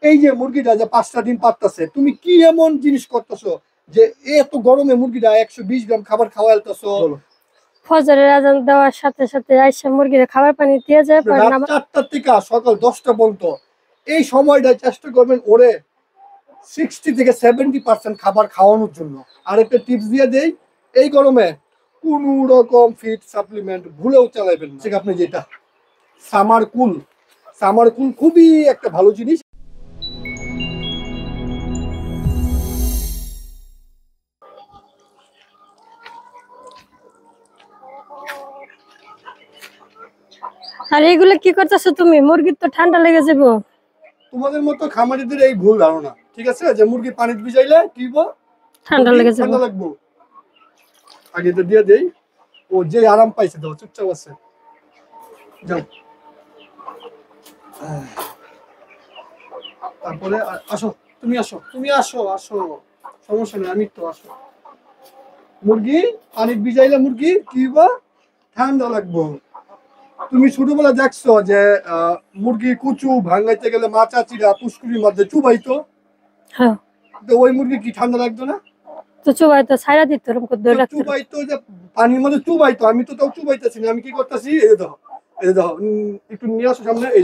এই যে মুরগিটা যে 5টা ডিম পারতেছে, তুমি কি এমন জিনিস করতেছো যে এত গরমে মুরগিটা 120 গ্রাম খাবার খাওয়াইতেছো? ফজরের আজান দেওয়ার সাথে সাথে আইসা মুরগির খাবার পানি দিয়ে যায়। রাত 4টা থেকে সকাল 10টা পর্যন্ত এই সময়টা চেষ্টা করবেন ওরে 60 থেকে 70% খাবার খাওয়ানোর জন্য। আর একটা টিপস দিয়ে দেই, এই গরমে কোন রকম ফিড সাপ্লিমেন্ট ভুলেও চালাইবেন না। আপনি যেটা সামার কুল খুবই একটা ভালো জিনিস। আর এইগুলো কি করতেছো তুমি? মুরগির তো ঠান্ডা লেগে যাবো। তোমাদের মতো খামারিদের এই ভুল ধারণা, ঠিক আছে, যে মুরগি পানি ভিজাইলে কি ঠান্ডা লেগে যাবে, ঠান্ডা লাগবো। আগে তো দিয়ে দেই, ও যে আরাম পাইছে দাও, চুপচাপ আছে, যাও। তারপরে আসো, তুমি আসো, সমস্যা নেই, আমি তো আসো। মুরগি পানি ভিজাইলে মুরগি কি ঠান্ডা লাগবো। তুমি ছোটবেলা দেখছো যে মুরগি কুচু ভাঙাইতে গেলে মা চাচিরা পুষ্কুরির মধ্যে চুবাইতো, হ্যাঁ, তো ওই মুরগি কি ঠান্ডা লাগতো না? তো চুবাইতো, ছাইরা দিত, চুবাইতো, যে পানির মধ্যে চুবাইতো। আমি তো তাও চুবাইতেছি না, আমি কি করতেছি, এই দেখো, একটু নিয়ে আসো সামনে, এই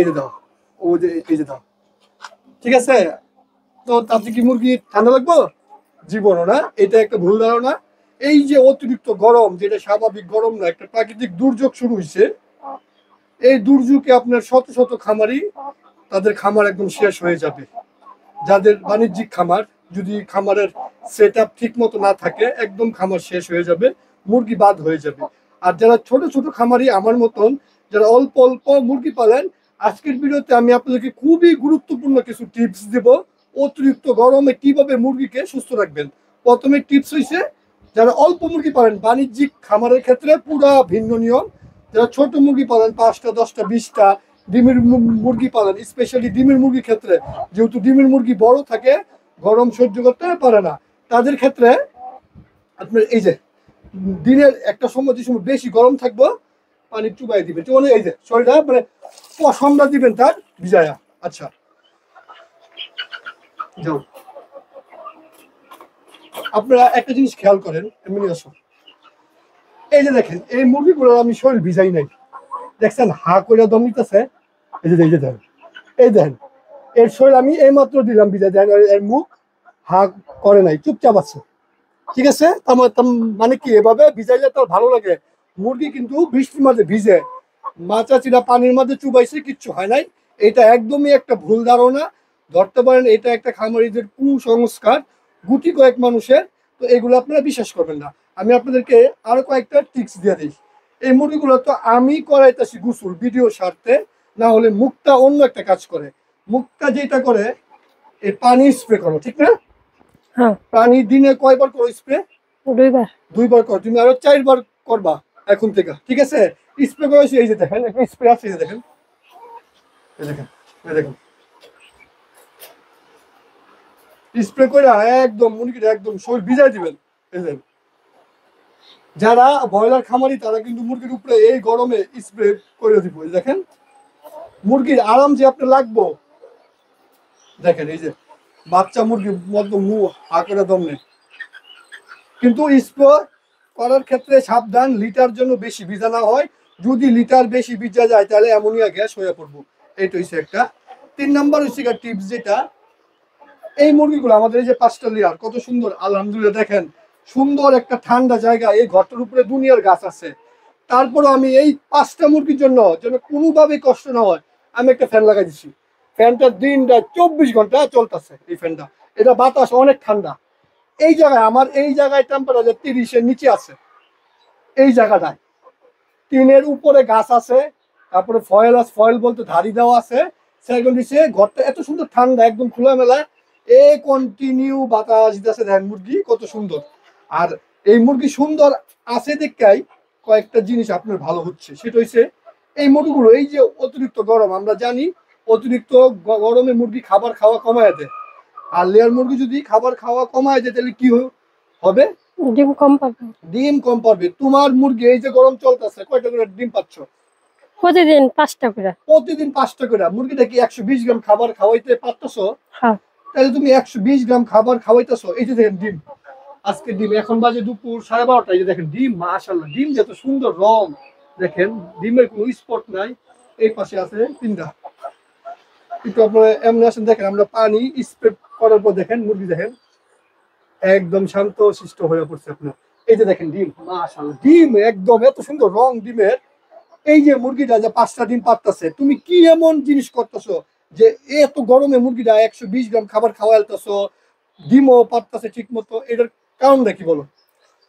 দেখো, ও যে এই যে দাও, ঠিক আছে। তো তাতে কি মুরগি ঠান্ডা লাগবো? জীবনও না। এটা একটা ভুল ধারণা। এই যে অতিরিক্ত গরম, যেটা স্বাভাবিক গরম না, একটা প্রাকৃতিক দুর্যোগ শুরু হয়েছে। এই দুর্যোগে আপনার শত শত খামারি, তাদের খামার একদম শেষ হয়ে যাবে। যাদের বাণিজ্যিক খামার, যদি খামারের সেট আপ ঠিক মতো না থাকে, একদম খামার শেষ হয়ে যাবে, মুরগি বাদ হয়ে যাবে। আর যারা ছোট ছোট খামারি আমার মতন, যারা অল্প অল্প মুরগি পালেন, আজকের ভিডিওতে আমি আপনাদেরকে খুবই গুরুত্বপূর্ণ কিছু টিপস দেব অতিরিক্ত গরমে কিভাবে মুরগিকে সুস্থ রাখবেন। প্রথমে টিপস হইছে, যারা অল্প মুরগি পালেন, বাণিজ্যিক খামারের ক্ষেত্রে পুরা ভিন্ন নিয়ম। যারা ছোট মুরগি পালেন, 5টা 10টা 20টা ডিমের মুরগি পালেন, স্পেশালি ডিমের মুরগির ক্ষেত্রে, যেহেতু ডিমের মুরগি বড় থাকে, গরম সহ্য করতে পারে না, তাদের ক্ষেত্রে আপনার এই যে দিনের একটা সময়, যে সময় বেশি গরম থাকবো, পানি চুবাই দিবেন, মানে এই যে শরীরটা মানে পশমটা দিবেন তার ভিজায়া। আচ্ছা, যাও। আপনারা একটা জিনিস খেয়াল করেন, এমনি আসো, এই যে দেখেন এই মুরগিগুলো আমি শরীর ভিজাই নাই, দেখছেন হা করে দম নিতেছে, এই যে দেখেন, এই দেখেন এর শরীর আমি এই মাত্র দিলাম ভিজাই, দেখেন এর মুখ হা করে নাই, চুপচাপ আছে, ঠিক আছে। মানে কি, এভাবে ভিজাইলে তো ভালো লাগে। মুরগি কিন্তু বৃষ্টির মাঝে ভিজে, মাচাচিরা পানির মধ্যে চুবাইছে, কিচ্ছু হয় নাই। এটা একদমই একটা ভুল ধারণা, ধরতে পারেন এটা একটা খামারিদের কুসংস্কার, গুটি কয়েক মানুষের। তো এগুলো আপনারা বিশ্বাস করবেন না। আমি আপনাদেরকে আরো কয়েকটা টিপস দিয়ে দিই। এই মুরগিগুলো তো আমি করাইতেছি গোসল ভিডিও স্বার্থে, না হলে মুখটা অন্য একটা কাজ করে। মুখটা যেটা করে, এই পানি স্প্রে করো, ঠিক না? হ্যাঁ, পানি দিনে কয়বার করো স্প্রে? 2বার কর, তুমি আরো 4বার করবা এখন থেকে, ঠিক আছে। স্প্রে করেছি, এই যে দেখেন স্প্রে আছে, এই যে দেখেন, স্প্রে করে একদম মুরগিটা একদম শরীর ভিজাই দিবেন। যারা ব্রয়লার খামারি, তারা কিন্তু মুরগির উপরে এই গরমে স্প্রে করে দিব, দেখেন মুরগির আরাম যে আপনার লাগবো। দেখেন এই যে বাচ্চা মুরগি মতো হা করে দম নেই। কিন্তু স্প্রে করার ক্ষেত্রে সাবধান, লিটার জন্য বেশি ভিজা না হয়। যদি লিটার বেশি ভিজা যায়, তাহলে অ্যামোনিয়া গ্যাস হয়ে পড়বো। এইটা হচ্ছে একটা। 3 নাম্বার হচ্ছে টিপস, যেটা এই মুরগিগুলো আমাদের এই যে 5টা লেয়ার কত সুন্দর, আলহামদুলিল্লাহ, দেখেন সুন্দর একটা ঠান্ডা জায়গা, এই ঘরটার উপরে দুনিয়ার গাছ আছে। তারপরে আমি এই 5টা মুরগির জন্য যেন কোনোভাবেই কষ্ট না হয়, আমি একটা ফ্যান লাগাই দিচ্ছি। ফ্যানটা দিনটা 24 ঘন্টা চলতেছে এই ফ্যানটা। এটা বাতাস অনেক ঠান্ডা। এই জায়গায় আমার এই জায়গায় টেম্পারেচার 30-এর নিচে আছে। এই জায়গাটায় টিনের উপরে গাছ আছে, তারপরে ফয়েল বলতে ধারি দেওয়া আছে। সেকেন্ড হচ্ছে ঘরটা এত সুন্দর ঠান্ডা, একদম খোলামেলা, কন্টিনিউ বাতাস দিতেছে। দেখেন মুরগি কত সুন্দর। আর এই মুরগি সুন্দর আছে দেখাই কয়েকটা জিনিস আপনার ভালো হচ্ছে, সেটা হচ্ছে এই মুরগিগুলো, এই যে অতিরিক্ত গরম, আমরা জানি অতিরিক্ত গরমে মুরগি খাবার খাওয়া কমায় দেয়। আর লেয়ার মুরগি যদি খাবার খাওয়া কমায় দেয়, তাহলে কি হবে? ডিম কম পাবে। তোমার মুরগি এই যে গরম চলতেছে, কয়টা করে ডিম পাচ্ছ? প্রতিদিন 5টা করে। প্রতিদিন 5টা করে। মুরগিটা কি 120 গ্রাম খাবার খাওয়াইতে পারতেছো? হ্যাঁ। তাহলে তুমি 120 গ্রাম খাবার খাওয়াইতেছো। এই যে দেখেন ডিম, আজকে ডিম এখন বাজে দুপুর 12:30। এই যে দেখেন ডিম, মাশাআল্লাহ ডিম যত সুন্দর রং, দেখেন ডিমের কোনো স্পট নাই। এই পাশে আছে 3টা। একটু আপনারা এমনি আসেন, দেখেন আমরা পানি স্প্রে করার পর দেখেন মুরগি দেখেন একদম শান্ত শিষ্ট হয়ে পড়ছে আপনার। এই যে দেখেন ডিম, মাশাআল্লাহ ডিম একদম এত সুন্দর রং ডিমের। এই যে মুরগিটা যে 5টা ডিম পারতেছে, তুমি কি এমন জিনিস করতেছো যে এত গরমে মুরগিটা 120 গ্রাম খাবার খাওয়াইতেছো, ডিমও পারতেছে ঠিক মতো? এটার কারণটা কি বলো?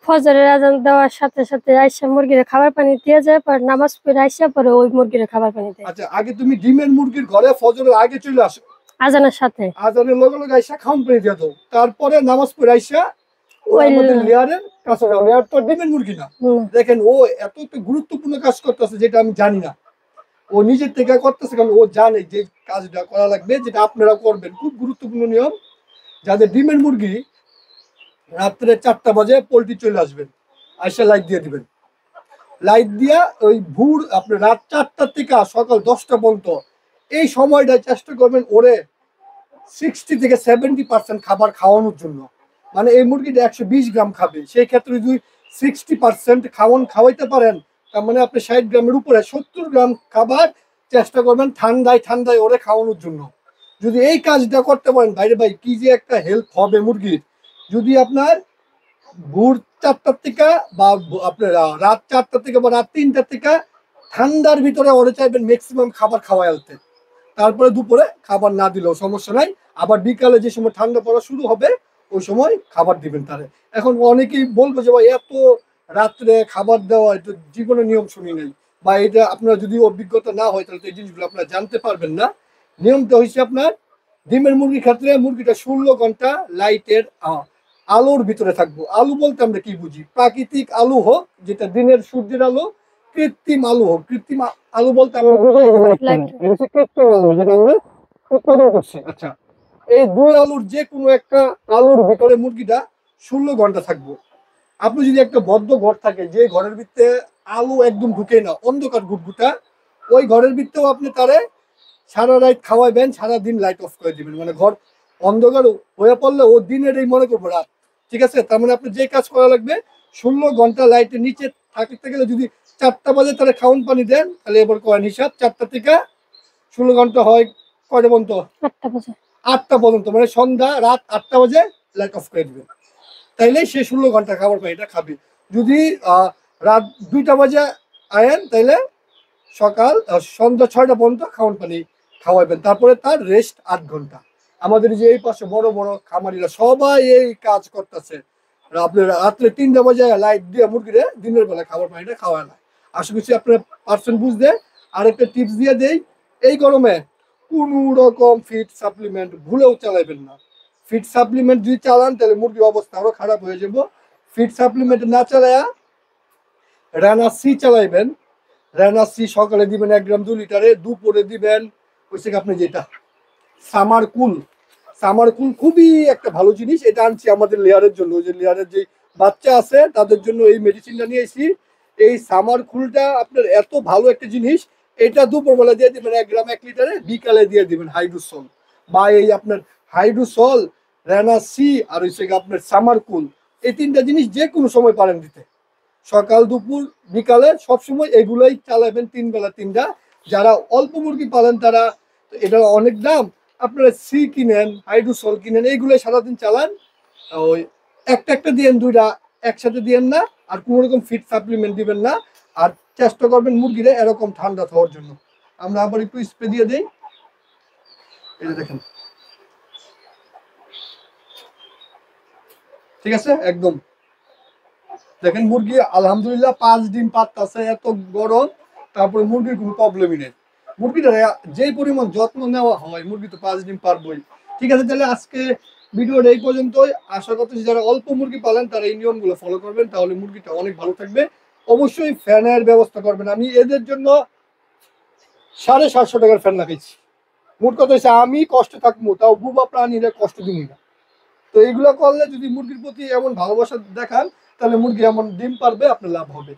ফজরের আজান দেওয়ার সাথে সাথে আইসা মুরগিরে খাবার পানি দিয়ে যায়, পর নামাজ পড়ে আইসা পরে ওই মুরগিরে খাবার পানি দেয়। আচ্ছা, আগে তুমি ডিমের মুরগির ঘরে ফজরের আগে চলে আসো, আজানের সাথে। আজানের লগে লগে আইসা খাওন পেয়ে দিয়ে দাও, তারপরে নামাজ পড়ে আইসা ওই ওই আমাদের লেয়ারের কাছে যাও। লেয়ার তো ডিমের মুরগি না। দেখেন ও এত একটা গুরুত্বপূর্ণ কাজ করতেছে যেটা আমি জানি না। ও নিজের থেকে করতেছে কারণ ও জানে যে কাজটা করা লাগবে, যেটা আপনারা করবেন। খুব গুরুত্বপূর্ণ নিয়ম, যাদের ডিমের মুরগি রাত্রে 4টা বাজে পোল্ট্রি চলে আসবেন, আইসা লাইট দিয়ে দিবেন। লাইট দিয়া ওই ভোর আপনার রাত 4টা থেকে সকাল 10টা পর্যন্ত এই সময়টা চেষ্টা করবেন ওরে 60 থেকে 70% খাবার খাওয়ানোর জন্য। মানে এই মুরগিটা 120 গ্রাম খাবে, সেই ক্ষেত্রে যদি 60% খাওয়াইতে পারেন, তার মানে আপনি 60 গ্রামের উপরে 70 গ্রাম খাবার চেষ্টা করবেন ঠান্ডায় ঠান্ডায় ওরে খাওয়ানোর জন্য। যদি এই কাজটা করতে পারেন বাইরে ভাই, কি যে একটা হেল্প হবে মুরগির। যদি আপনার ভোর 4টার থেকে বা আপনার রাত 4টা থেকে বা রাত 3টার থেকে ঠান্ডার ভিতরে ওরে চাইবেন ম্যাক্সিমাম খাবার খাওয়াই আনতে, তারপরে দুপুরে খাবার না দিলেও সমস্যা নাই। আবার বিকালে যে সময় ঠান্ডা পড়া শুরু হবে ওই সময় খাবার দিবেন তারে। এখন অনেকেই বলবো যে ভাই এত রাত্রে খাবার দেওয়া এটা জীবনে নিয়ম শুনি নাই, বা এটা আপনার যদি অভিজ্ঞতা না হয় তাহলে তো এই জিনিসগুলো আপনারা জানতে পারবেন না। নিয়মটা হচ্ছে আপনার ডিমের মুরগির ক্ষেত্রে মুরগিটা 16 ঘন্টা লাইটের আলোর ভিতরে থাকবো। আলো বলতে আমরা কি বুঝি? প্রাকৃতিক আলো হোক, যেটা দিনের সূর্যের আলো, কৃত্রিম আলো হোক। কৃত্রিম আলো বলতে আমরা কৃত্রিম আলো যেটা আমরা উৎপাদন করছি। আচ্ছা, এই দুই আলোর যে কোনো একটা আলোর ভিতরে মুরগিটা 16 ঘন্টা থাকবো। আপনি যদি একটা বদ্ধ ঘর থাকে, যে ঘরের ভিতরে আলো একদম ঢুকে না, অন্ধকার গুটগুটা, ওই ঘরের ভিতরেও আপনি তারে সারা রাত খাওয়াইবেন, সারাদিন লাইট অফ করে দিবেন। মানে ঘর অন্ধকার হয়ে পড়লে ও দিনের এই মনে করবো রাত। ঠিক আছে? তার মানে আপনি যে কাজ করা লাগবে, 16 ঘন্টা লাইটের নিচে থাকতে গেলে যদি 4টা বাজে তাহলে খাওয়ান পানি দেন, তাহলে এবার কয়েন হিসাব 4টা থেকে 16 ঘন্টা হয় কয়টা পর্যন্ত? 8টা বাজে। 8টা পর্যন্ত, মানে সন্ধ্যা রাত 8টা বাজে লাইট অফ করে দিবেন। তাইলে সে 16 ঘন্টা খাবার পানিটা খাবে। যদি রাত 2টা বাজে আয়েন, তাইলে সকাল সন্ধ্যা 6টা পর্যন্ত খাওয়ান পানি খাওয়াবেন, তারপরে তার রেস্ট 8 ঘন্টা। আমাদের যে এই পাশে বড় বড় খামারিরা সবাই এই কাজ করতেছে। আপনার রাত্রে 3টা বাজে লাইট দিয়ে মুরগিরে দিনের বেলা খাবার পানিটা খাওয়ায় না। আশা করছি আপনার পার্সেন্ট বুঝতে। আরেকটা টিপস দিয়ে দেই, এই গরমে কোনো রকম ফিড সাপ্লিমেন্ট ভুলেও চালাইবেন না। ফিড সাপ্লিমেন্ট যদি চালান তাহলে মুরগির অবস্থা আরো খারাপ হয়ে যাব। ফিড সাপ্লিমেন্ট না চালায়া রানা সি চালাইবেন। রানা সি সকালে দিবেন 1 গ্রাম 2 লিটারে, দুপুরে দিবেন হচ্ছে আপনি যেটা সামার কুল। সামার কুল খুবই একটা ভালো জিনিস, এটা আনছি আমাদের লেয়ারের জন্য। ওই যে লেয়ারের যে বাচ্চা আছে তাদের জন্য এই মেডিসিনটা নিয়ে এসেছি। এই সামার কুলটা আপনার এত ভালো একটা জিনিস, এটা দুপুরবেলা দিয়ে দিবেন 1 গ্রাম 1 লিটারে, বিকালে দিয়ে দিবেন হাইড্রোসল। বা এই আপনার হাইড্রোসল, রানা সি আর হচ্ছে আপনার সামার কুল, এই 3টা জিনিস যে কোনো সময় পারেন দিতে। সকাল দুপুর বিকালে সবসময় এগুলোই চালাবেন, 3 বেলা 3টা। যারা অল্প মুরগি পালেন তারা, এটা অনেক দাম, আপনারা সি কিনেন, হাইড্রোসল কিনেন, এইগুলোই সারাদিন চালান। ওই একটা একটা দিয়েন, 2টা একসাথে দিয়েন না। আর কোনো রকম ফিড সাপ্লিমেন্ট দিবেন না। আর চেষ্টা করবেন মুরগিরা এরকম ঠান্ডা হওয়ার জন্য। আমরা আবার একটু স্প্রে দিয়ে দিই। এই যে দেখেন, ঠিক আছে একদম। দেখেন মুরগি আলহামদুলিল্লাহ 5 ডিম পারতাছে, এত গরম, তারপরে মুরগির কোনো প্রবলেমই নেই। মুরগিটা যেই পরিমাণ যত্ন নেওয়া হয় মুরগি তো 5 ডিম পারবই। ঠিক আছে, তাহলে আজকে ভিডিওটা এই পর্যন্তই। আশা করতেছি যারা অল্প মুরগি পালেন তারা এই নিয়মগুলো ফলো করবেন, তাহলে মুরগিটা অনেক ভালো থাকবে। অবশ্যই ফ্যানের ব্যবস্থা করবেন। আমি এদের জন্য 750 টাকার ফ্যান লাগাইছি। মোট কথা হচ্ছে আমি কষ্টে থাকবো, তাও বুবা প্রাণীরা কষ্ট দিই না। তো এইগুলো করলে যদি মুরগির প্রতি এমন ভালোবাসা দেখান, তাহলে মুরগি এমন ডিম পারবে, আপনার লাভ হবে।